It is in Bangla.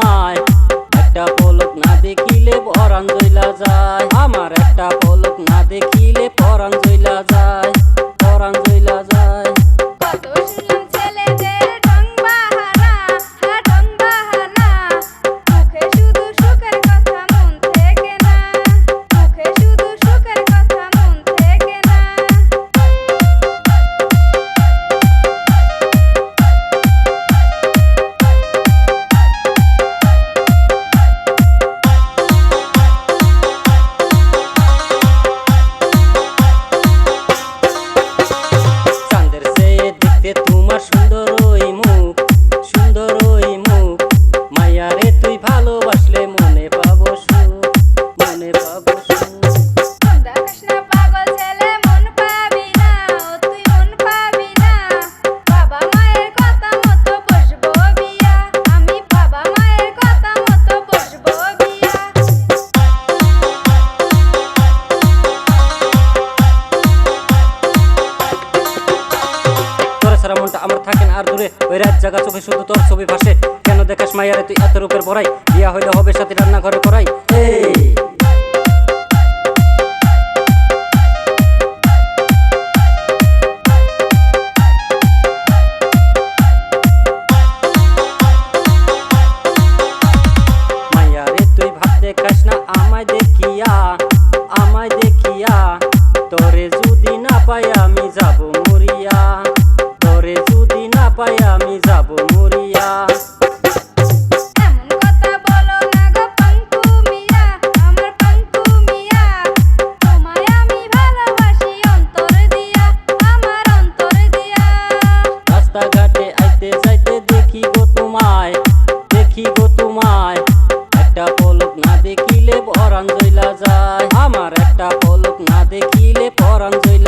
তোমায়, একটা পলক না দেখিলে পরাণ জ্বলা যায়। আমার একটা পলক না দেখিলে পরাণ জ্বলা যায়, পরাণ জ্বলা যায়। কত শুনলাম ছেলেদের ঢং বাহানা, ঢং বাহানা, মুখে শুধু সুখের কথা মন থেকে না, মুখে শুধু সুখের কথা মন থেকে না। চাঁদের চেয়ে দেখতে তোমার সুন্দর ওই মুখ, সুন্দর ওই মুখ, মায়ারে তুই ভালোবাসলে মনে পাবো সুখ, মনে পাবো সুখ। মন দেখাস না পাগল ছেলে মন পাবি না, ও তুই মন পাবি না। বাবা মায়ের কথা মতো বসবো বিয়া, আমি বাবা মায়ের কথা মতো বসবো বিয়া। তোর সারা মনটা আমার থাকে না আর দূরে, ওই রাত জাগা চোখে শুধু তোর ছবি ভাসে। কেন দেখাস মায়ারে তুই এত রূপের বড়াই, বিয়া হইলে হবে সাথে রান্না ঘরে করাই। এই মায়ারে তুই ভাব দেখাস না আমায় দেখিয়া, আমায় দেখিয়া, তোরে যদি না পাই আমি যাব মরিয়া, তোরে যদি না পাই আমি যাব মরিয়া। এমন কথা বলো না গো পাঙ্কু মিয়া, আমার পাঙ্কু মিয়া। তোমায় আমি ভালোবাসি অন্তর দিয়া, আমার অন্তর দিয়া। রাস্তাঘাটে আইতে যাইতে দেখি গো তোমায়, দেখি গো তোমায়, একটা পলক না দেখিলে পরাণ জ্বলা যায়। আমার একটা পলক না দেখিলে পরাণ জ্বলা